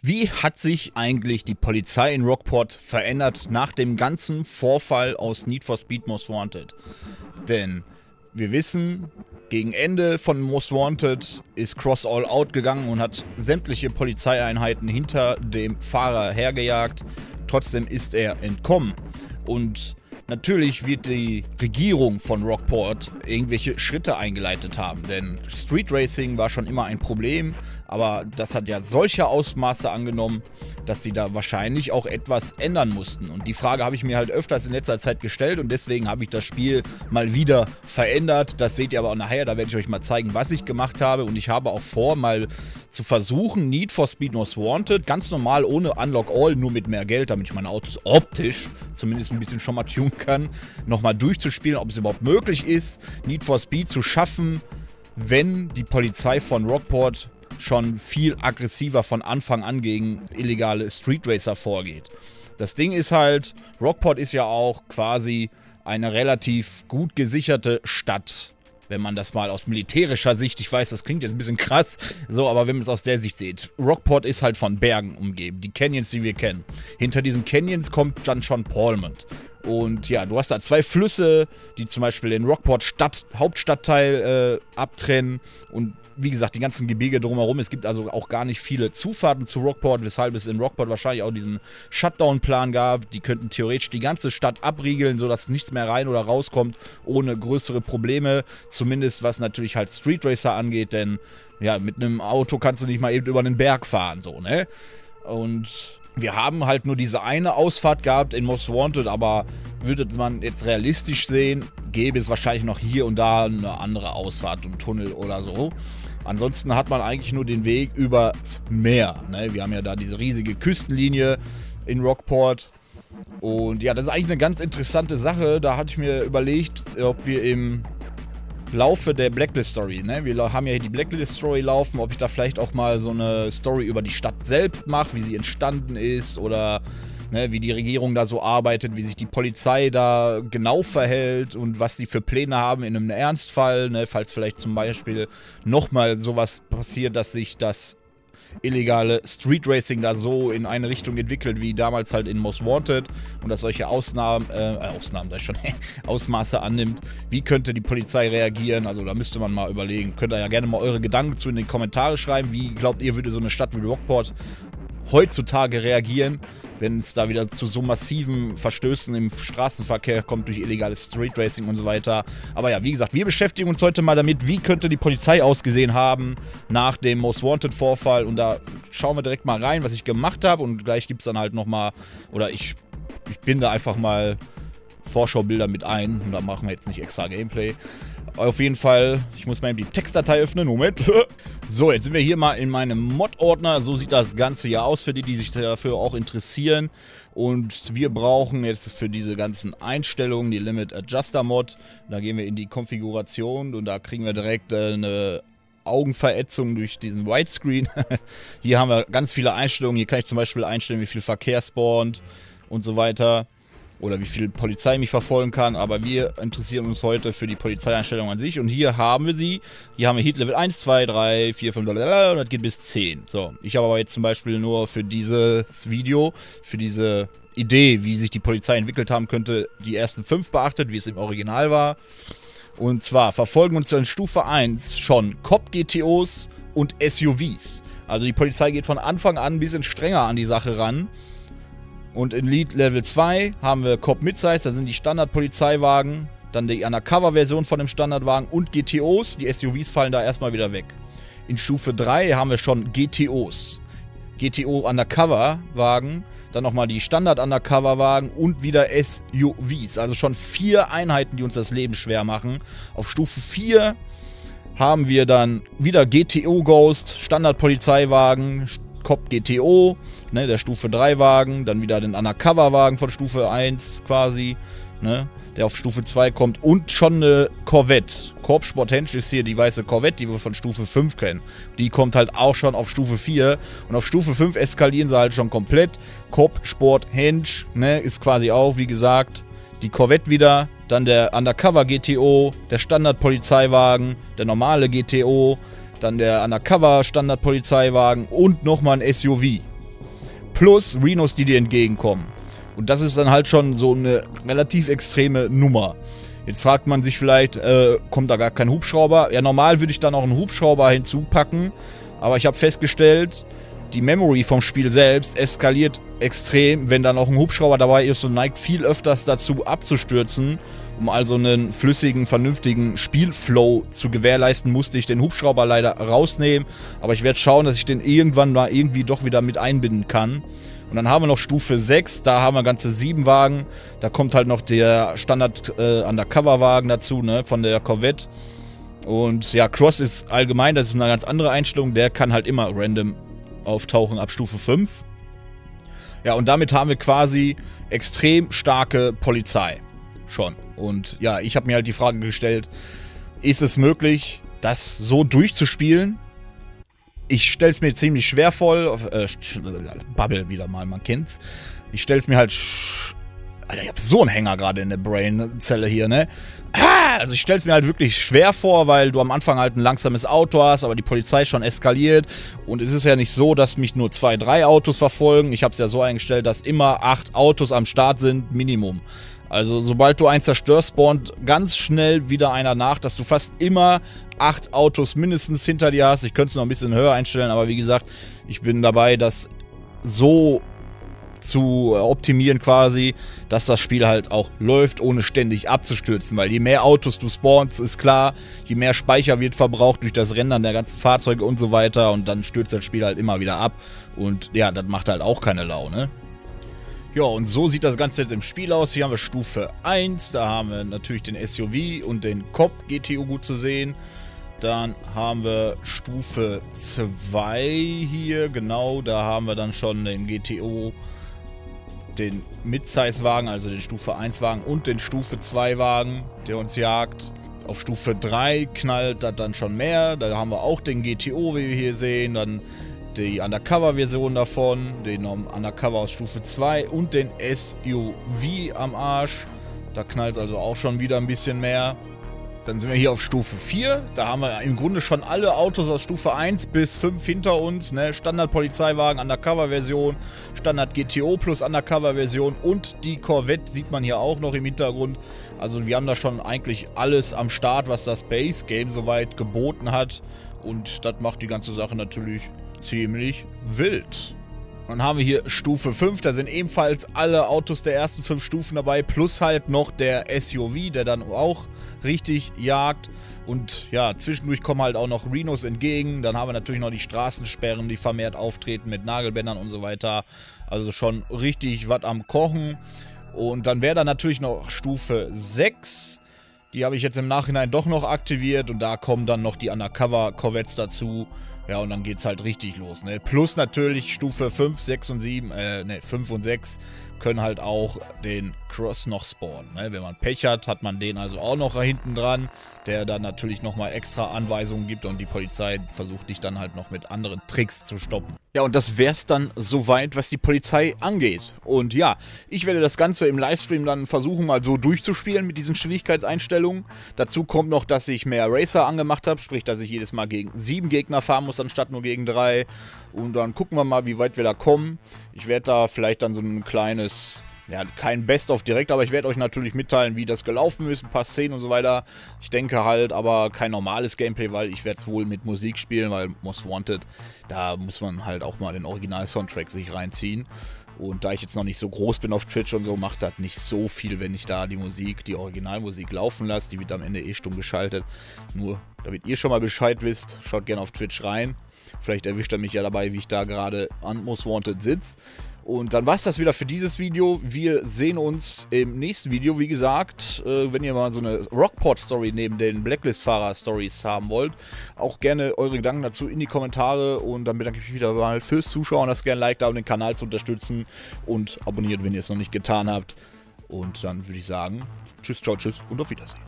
Wie hat sich eigentlich die Polizei in Rockport verändert nach dem ganzen Vorfall aus Need for Speed Most Wanted? Denn wir wissen, gegen Ende von Most Wanted ist Cross All Out gegangen und hat sämtliche Polizeieinheiten hinter dem Fahrer hergejagt. Trotzdem ist er entkommen. Und natürlich wird die Regierung von Rockport irgendwelche Schritte eingeleitet haben, denn Street Racing war schon immer ein Problem, aber das hat ja solche Ausmaße angenommen, dass sie da wahrscheinlich auch etwas ändern mussten. Und die Frage habe ich mir halt öfters in letzter Zeit gestellt und deswegen habe ich das Spiel mal wieder verändert. Das seht ihr aber auch nachher, da werde ich euch mal zeigen, was ich gemacht habe. Und ich habe auch vor, mal zu versuchen, Need for Speed Most Wanted, ganz normal, ohne Unlock All, nur mit mehr Geld, damit ich meine Autos optisch zumindest ein bisschen schon mal tunen kann, nochmal durchzuspielen, ob es überhaupt möglich ist, Need for Speed zu schaffen, wenn die Polizei von Rockport schon viel aggressiver von Anfang an gegen illegale Street Racer vorgeht. Das Ding ist halt, Rockport ist ja auch quasi eine relativ gut gesicherte Stadt, wenn man das mal aus militärischer Sicht, ich weiß, das klingt jetzt ein bisschen krass, so, aber wenn man es aus der Sicht sieht. Rockport ist halt von Bergen umgeben, die Canyons, die wir kennen. Hinter diesen Canyons kommt dann schon Palmont. Und ja, du hast da zwei Flüsse, die zum Beispiel den Rockport Hauptstadtteil abtrennen. Und wie gesagt, die ganzen Gebirge drumherum. Es gibt also auch gar nicht viele Zufahrten zu Rockport, weshalb es in Rockport wahrscheinlich auch diesen Shutdown-Plan gab. Die könnten theoretisch die ganze Stadt abriegeln, sodass nichts mehr rein oder rauskommt, ohne größere Probleme. Zumindest was natürlich halt Street Racer angeht, denn ja, mit einem Auto kannst du nicht mal eben über einen Berg fahren, so, ne? Und wir haben halt nur diese eine Ausfahrt gehabt in Most Wanted, aber würde man jetzt realistisch sehen, gäbe es wahrscheinlich noch hier und da eine andere Ausfahrt und Tunnel oder so. Ansonsten hat man eigentlich nur den Weg übers Meer, ne? Wir haben ja da diese riesige Küstenlinie in Rockport. Und ja, das ist eigentlich eine ganz interessante Sache. Da hatte ich mir überlegt, ob wir im Laufe der Blacklist-Story, ne? Wir haben ja hier die Blacklist-Story laufen, ob ich da vielleicht auch mal so eine Story über die Stadt selbst mache, wie sie entstanden ist oder ne, wie die Regierung da so arbeitet, wie sich die Polizei da genau verhält und was sie für Pläne haben in einem Ernstfall, ne? Falls vielleicht zum Beispiel nochmal sowas passiert, dass sich das illegale Street Racing da so in eine Richtung entwickelt, wie damals halt in Most Wanted und dass solche Ausmaße annimmt. Wie könnte die Polizei reagieren? Also da müsste man mal überlegen. Könnt ihr ja gerne mal eure Gedanken zu in die Kommentare schreiben. Wie glaubt ihr, würde so eine Stadt wie Rockport heutzutage reagieren, wenn es da wieder zu so massiven Verstößen im Straßenverkehr kommt durch illegales Street Racing und so weiter. Aber ja, wie gesagt, wir beschäftigen uns heute mal damit, wie könnte die Polizei ausgesehen haben nach dem Most Wanted Vorfall. Und da schauen wir direkt mal rein, was ich gemacht habe. Und gleich gibt es dann halt nochmal, oder ich binde einfach mal Vorschaubilder mit ein. Und da machen wir jetzt nicht extra Gameplay. Auf jeden Fall, ich muss mal eben die Textdatei öffnen, Moment. So, jetzt sind wir hier mal in meinem Mod-Ordner. So sieht das Ganze hier aus, für die, die sich dafür auch interessieren. Und wir brauchen jetzt für diese ganzen Einstellungen die Limit Adjuster Mod. Da gehen wir in die Konfiguration und da kriegen wir direkt eine Augenverätzung durch diesen Widescreen. Hier haben wir ganz viele Einstellungen. Hier kann ich zum Beispiel einstellen, wie viel Verkehr spawnt und so weiter. Oder wie viel Polizei mich verfolgen kann, aber wir interessieren uns heute für die Polizeieinstellung an sich und hier haben wir sie. Hier haben wir Heat Level 1, 2, 3, 4, 5 und das geht bis 10. So, ich habe aber jetzt zum Beispiel nur für dieses Video, für diese Idee, wie sich die Polizei entwickelt haben könnte, die ersten 5 beachtet, wie es im Original war. Und zwar verfolgen uns in Stufe 1 schon Cop-GTOs und SUVs. Also die Polizei geht von Anfang an ein bisschen strenger an die Sache ran. Und in Lead Level 2 haben wir Cop Midsize, das sind die Standard-Polizeiwagen, dann die Undercover-Version von dem Standardwagen und GTOs, die SUVs fallen da erstmal wieder weg. In Stufe 3 haben wir schon GTOs, GTO Undercover-Wagen, dann nochmal die Standard-Undercover-Wagen und wieder SUVs, also schon 4 Einheiten, die uns das Leben schwer machen. Auf Stufe 4 haben wir dann wieder GTO Ghost, Standard-Polizeiwagen, Cop GTO, ne, der Stufe 3 Wagen, dann wieder den Undercover-Wagen von Stufe 1 quasi, ne, der auf Stufe 2 kommt und schon eine Corvette. Corp Sport Henge ist hier die weiße Corvette, die wir von Stufe 5 kennen. Die kommt halt auch schon auf Stufe 4 und auf Stufe 5 eskalieren sie halt schon komplett. Corp Sport Henge, ne, ist quasi auch, wie gesagt, die Corvette wieder, dann der Undercover GTO, der Standard-Polizeiwagen, der normale GTO, dann der Undercover Standard-Polizeiwagen und nochmal ein SUV. plus Rhinos, die dir entgegenkommen. Und das ist dann halt schon so eine relativ extreme Nummer. Jetzt fragt man sich vielleicht, kommt da gar kein Hubschrauber? Ja, normal würde ich da noch einen Hubschrauber hinzupacken, aber ich habe festgestellt, die Memory vom Spiel selbst eskaliert extrem, wenn da noch ein Hubschrauber dabei ist und neigt viel öfters dazu abzustürzen. Um also einen flüssigen, vernünftigen Spielflow zu gewährleisten, musste ich den Hubschrauber leider rausnehmen. Aber ich werde schauen, dass ich den irgendwann mal irgendwie doch wieder mit einbinden kann. Und dann haben wir noch Stufe 6, da haben wir ganze 7 Wagen. Da kommt halt noch der Standard-Undercover-Wagen dazu, ne, von der Corvette. Und ja, Cross ist allgemein, das ist eine ganz andere Einstellung. Der kann halt immer random auftauchen ab Stufe 5. Ja, und damit haben wir quasi extrem starke Polizei. Schon. Und ja, ich habe mir halt die Frage gestellt, ist es möglich, das so durchzuspielen? Ich stelle es mir ziemlich schwer vor. Bubble wieder mal, man kennt's. Ich stelle es mir halt... Alter, ich habe so einen Hänger gerade in der Brainzelle hier, ne? Also ich stelle es mir halt wirklich schwer vor, weil du am Anfang halt ein langsames Auto hast, aber die Polizei schon eskaliert. Und es ist ja nicht so, dass mich nur 2, 3 Autos verfolgen. Ich habe es ja so eingestellt, dass immer 8 Autos am Start sind, Minimum. Also sobald du einen zerstörst, spawnt ganz schnell wieder einer nach, dass du fast immer 8 Autos mindestens hinter dir hast. Ich könnte es noch ein bisschen höher einstellen, aber wie gesagt, ich bin dabei, das so zu optimieren quasi, dass das Spiel halt auch läuft, ohne ständig abzustürzen, weil je mehr Autos du spawnst, ist klar, je mehr Speicher wird verbraucht durch das Rendern der ganzen Fahrzeuge und so weiter und dann stürzt das Spiel halt immer wieder ab und ja, das macht halt auch keine Laune. Ja, und so sieht das Ganze jetzt im Spiel aus. Hier haben wir Stufe 1, da haben wir natürlich den SUV und den Cop GTO gut zu sehen. Dann haben wir Stufe 2 hier, genau, da haben wir dann schon den GTO, den Midsize-Wagen, also den Stufe 1-Wagen und den Stufe 2-Wagen, der uns jagt. Auf Stufe 3 knallt das dann schon mehr, da haben wir auch den GTO, wie wir hier sehen, dann die Undercover-Version davon, den Undercover aus Stufe 2 und den SUV am Arsch. Da knallt es also auch schon wieder ein bisschen mehr. Dann sind wir hier auf Stufe 4. Da haben wir im Grunde schon alle Autos aus Stufe 1 bis 5 hinter uns. Ne? Standard-Polizeiwagen, Undercover-Version, Standard-GTO plus Undercover-Version und die Corvette sieht man hier auch noch im Hintergrund. Also wir haben da schon eigentlich alles am Start, was das Base-Game soweit geboten hat. Und das macht die ganze Sache natürlich ziemlich wild. Dann haben wir hier Stufe 5, da sind ebenfalls alle Autos der ersten 5 Stufen dabei, plus halt noch der SUV, der dann auch richtig jagt. Und ja, zwischendurch kommen halt auch noch Rhinos entgegen. Dann haben wir natürlich noch die Straßensperren, die vermehrt auftreten mit Nagelbändern und so weiter. Also schon richtig was am Kochen. Und dann wäre da natürlich noch Stufe 6. Die habe ich jetzt im Nachhinein doch noch aktiviert und da kommen dann noch die Undercover-Corvettes dazu. Ja, und dann geht's halt richtig los, ne? Plus natürlich Stufe 5, 6 und 7, 5 und 6 können halt auch den Cross noch spawnen, ne? Wenn man Pech hat, hat man den also auch noch hinten dran, der dann natürlich nochmal extra Anweisungen gibt und die Polizei versucht dich dann halt noch mit anderen Tricks zu stoppen. Ja, und das wär's dann soweit, was die Polizei angeht. Und ja, ich werde das Ganze im Livestream dann versuchen, mal so durchzuspielen mit diesen Schwierigkeitseinstellungen. Dazu kommt noch, dass ich mehr Racer angemacht habe, sprich, dass ich jedes Mal gegen 7 Gegner fahren muss, anstatt nur gegen 3. Und dann gucken wir mal, wie weit wir da kommen. Ich werde da vielleicht dann so ein kleines, ja, kein Best-of direkt, aber ich werde euch natürlich mitteilen, wie das gelaufen ist, ein paar Szenen und so weiter. Ich denke halt, aber kein normales Gameplay, weil ich werde es wohl mit Musik spielen, weil Most Wanted, da muss man halt auch mal den Original-Soundtrack sich reinziehen. Und da ich jetzt noch nicht so groß bin auf Twitch und so, macht das nicht so viel, wenn ich da die Musik, die Originalmusik laufen lasse. Die wird am Ende eh stumm geschaltet. Nur, damit ihr schon mal Bescheid wisst, schaut gerne auf Twitch rein. Vielleicht erwischt er mich ja dabei, wie ich da gerade an Most Wanted sitze. Und dann war es das wieder für dieses Video. Wir sehen uns im nächsten Video. Wie gesagt, wenn ihr mal so eine Rockport-Story neben den Blacklist-Fahrer-Stories haben wollt, auch gerne eure Gedanken dazu in die Kommentare. Und dann bedanke ich mich wieder mal fürs Zuschauen. Lasst gerne ein Like da, um den Kanal zu unterstützen. Und abonniert, wenn ihr es noch nicht getan habt. Und dann würde ich sagen, tschüss, ciao, tschüss und auf Wiedersehen.